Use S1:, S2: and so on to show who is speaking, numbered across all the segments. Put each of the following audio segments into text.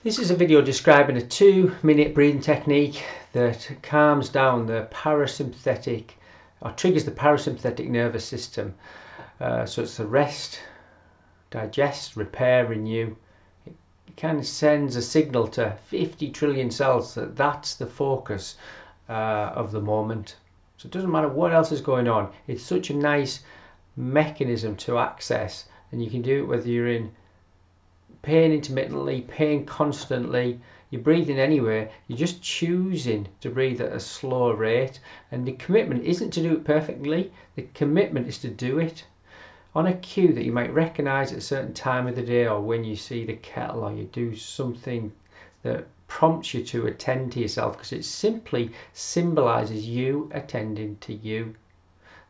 S1: This is a video describing a 2-minute breathing technique that calms down the parasympathetic or triggers the parasympathetic nervous system. So it's the rest, digest, repair, renew. It kind of sends a signal to 50 trillion cells that that's the focus of the moment. So it doesn't matter what else is going on. It's such a nice mechanism to access, and you can do it whether you're in pain intermittently, pain constantly, you're breathing anyway, you're just choosing to breathe at a slower rate. And the commitment isn't to do it perfectly, the commitment is to do it on a cue that you might recognize at a certain time of the day, or when you see the kettle, or you do something that prompts you to attend to yourself, because it simply symbolizes you attending to you.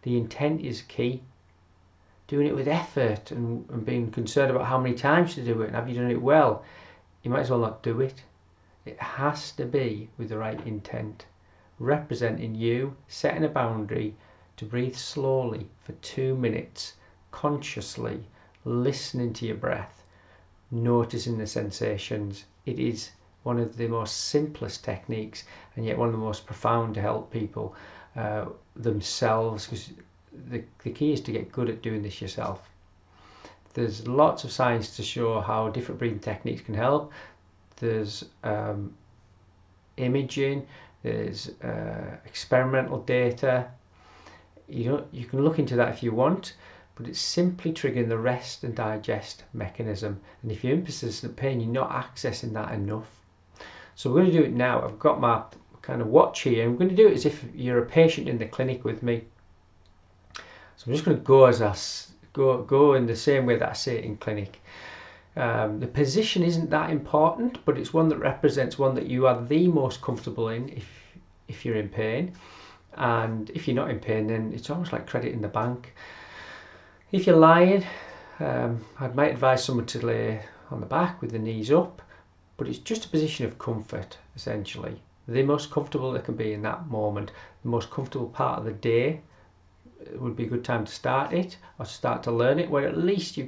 S1: The intent is key. Doing it with effort and being concerned about how many times to do it and have you done it well, you might as well not do it. It has to be with the right intent, representing you setting a boundary to breathe slowly for 2 minutes, consciously listening to your breath, noticing the sensations. It is one of the most simplest techniques, and yet one of the most profound to help people themselves, because the key is to get good at doing this yourself. There's lots of science to show how different breathing techniques can help. There's imaging, there's experimental data. You can look into that if you want, but it's simply triggering the rest and digest mechanism. And if you're in persistent pain, you're not accessing that enough. So we're going to do it now. I've got my kind of watch here. I'm going to do it as if you're a patient in the clinic with me. So I'm just going to go as go in the same way that I say it in clinic. The position isn't that important, but it's one that represents one that you are the most comfortable in if you're in pain. And if you're not in pain, then it's almost like credit in the bank. If you're lying, I might advise someone to lay on the back with the knees up, but it's just a position of comfort, essentially. The most comfortable they can be in that moment, the most comfortable part of the day. It would be a good time to start it, or to start to learn it, where at least you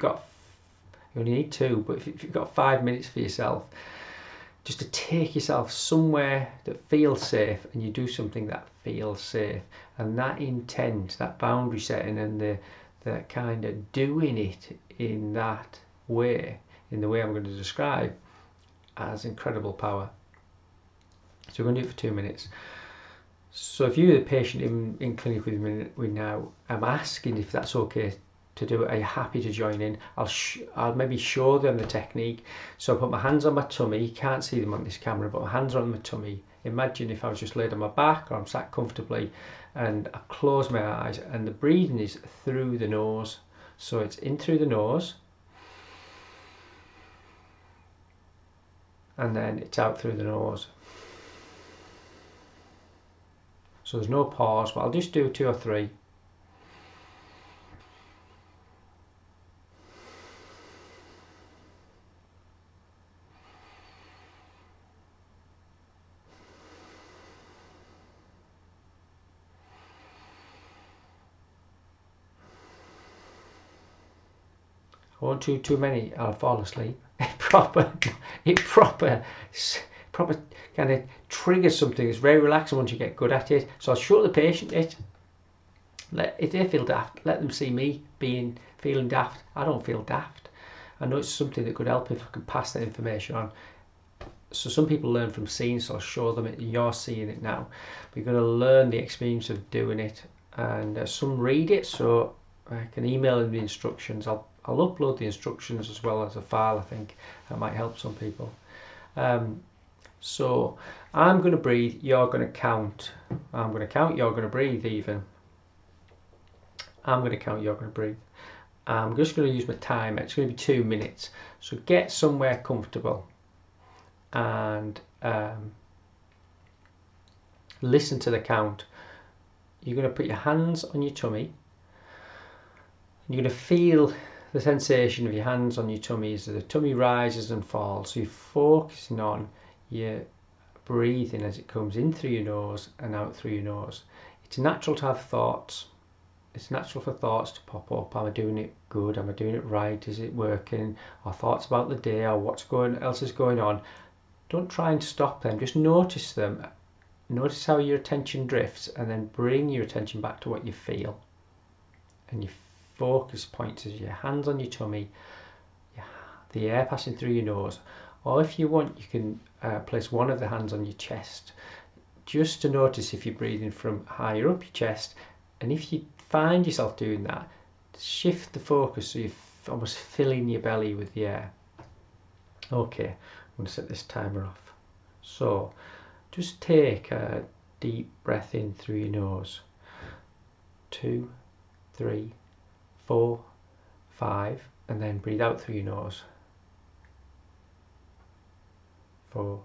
S1: only need 2, but if you've got 5 minutes for yourself, just to take yourself somewhere that feels safe, and you do something that feels safe. And that intent, that boundary setting, and the kind of doing it in that way, in the way I'm going to describe, has incredible power. So we're going to do it for 2 minutes. So if you're the patient in clinic with me now, I'm asking if that's okay to do it. Are you happy to join in? I'll maybe show them the technique. So I put my hands on my tummy. You can't see them on this camera, but my hands are on my tummy. Imagine if I was just laid on my back, or I'm sat comfortably, and I close my eyes, and the breathing is through the nose. So it's in through the nose, and then it's out through the nose. So there's no pause, but I'll just do 2 or 3. I won't do too many, I'll fall asleep. It proper kind of triggers something. It's very relaxing once you get good at it. So I'll show the patient it. If they feel daft, let them see me feeling daft. I don't feel daft. I know it's something that could help if I could pass that information on. So some people learn from seeing, so I'll show them it. You're seeing it now, but you're going to learn the experience of doing it. And some read it, so I can email them the instructions. I'll upload the instructions as well as a file. I think that might help some people. So I'm going to breathe, you're going to count. I'm going to count, you're going to breathe even. I'm going to count, you're going to breathe. I'm just going to use my timer. It's going to be 2 minutes. So get somewhere comfortable and listen to the count. You're going to put your hands on your tummy. You're going to feel the sensation of your hands on your tummy as the tummy rises and falls. So you're focusing on your breathing as it comes in through your nose and out through your nose. It's natural to have thoughts. It's natural for thoughts to pop up. Am I doing it good? Am I doing it right? Is it working? Or thoughts about the day, or what's else is going on. Don't try and stop them, just notice them. Notice how your attention drifts, and then bring your attention back to what you feel. And your focus points is your hands on your tummy, the air passing through your nose, or if you want, you can place one of the hands on your chest, just to notice if you're breathing from higher up your chest. And if you find yourself doing that, shift the focus so you're almost filling your belly with the air. Okay, I'm going to set this timer off. So just take a deep breath in through your nose. 2, 3, 4, 5, and then breathe out through your nose. 4,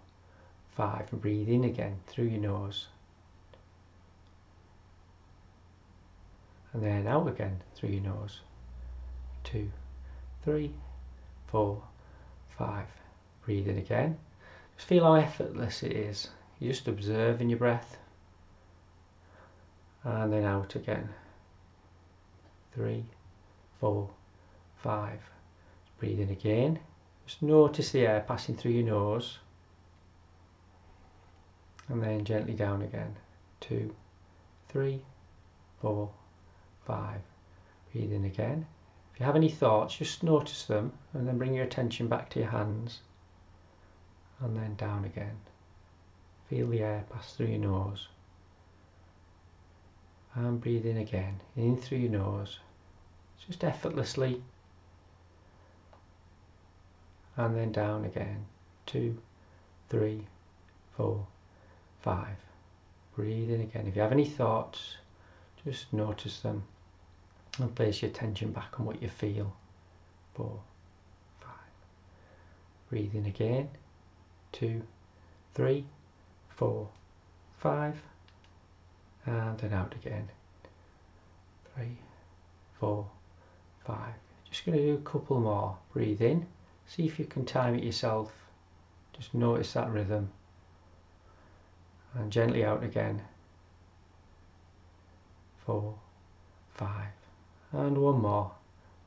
S1: 5, and breathe in again through your nose. And then out again through your nose. 2, 3, 4, 5. Breathe in again. Just feel how effortless it is. You're just observing your breath. And then out again. 3, 4, 5. Breathe in again. Just notice the air passing through your nose. And then gently down again. 2, 3, 4, 5. Breathe in again. If you have any thoughts, just notice them and then bring your attention back to your hands. And then down again. Feel the air pass through your nose. And breathe in again. In through your nose. Just effortlessly. And then down again. 2, 3, 4, 5. Breathe in again. If you have any thoughts, just notice them and place your attention back on what you feel. 4, 5. Breathe in again. 2, 3, 4, 5. And then out again. 3, 4, 5. Just going to do a couple more. Breathe in. See if you can time it yourself. Just notice that rhythm. And gently out again. 4, 5. And one more.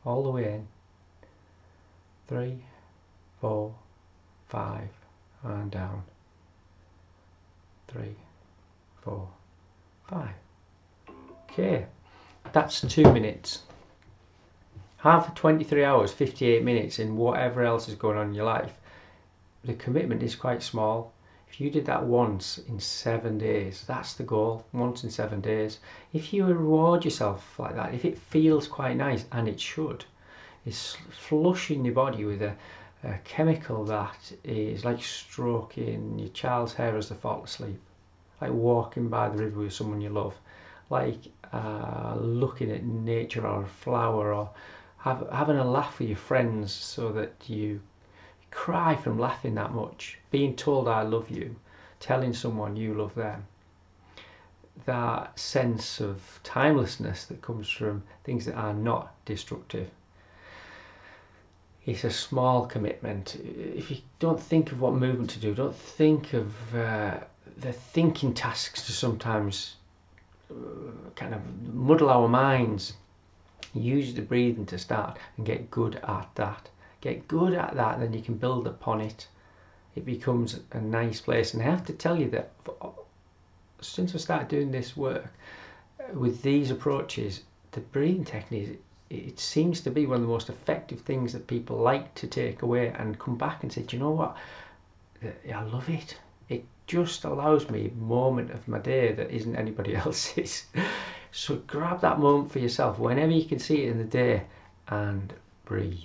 S1: All the way in. 3, 4, 5. And down. 3, 4, 5. Okay, that's 2 minutes. Have 23 hours, 58 minutes in whatever else is going on in your life. The commitment is quite small. If you did that once in 7 days, that's the goal, once in 7 days. If you reward yourself like that, if it feels quite nice, and it should, it's flushing your body with a chemical that is like stroking your child's hair as they fall asleep, like walking by the river with someone you love, like looking at nature or a flower, or having a laugh with your friends so that you cry from laughing that much, being told I love you, telling someone you love them. That sense of timelessness that comes from things that are not destructive. It's a small commitment. If you don't think of what movement to do, don't think of the thinking tasks to sometimes kind of muddle our minds. Use the breathing to start and get good at that. Get good at that, then you can build upon it. It becomes a nice place. And I have to tell you that since I started doing this work with these approaches, the breathing technique, it seems to be one of the most effective things that people like to take away and come back and say, do you know what? I love it. It just allows me a moment of my day that isn't anybody else's. So grab that moment for yourself whenever you can see it in the day and breathe.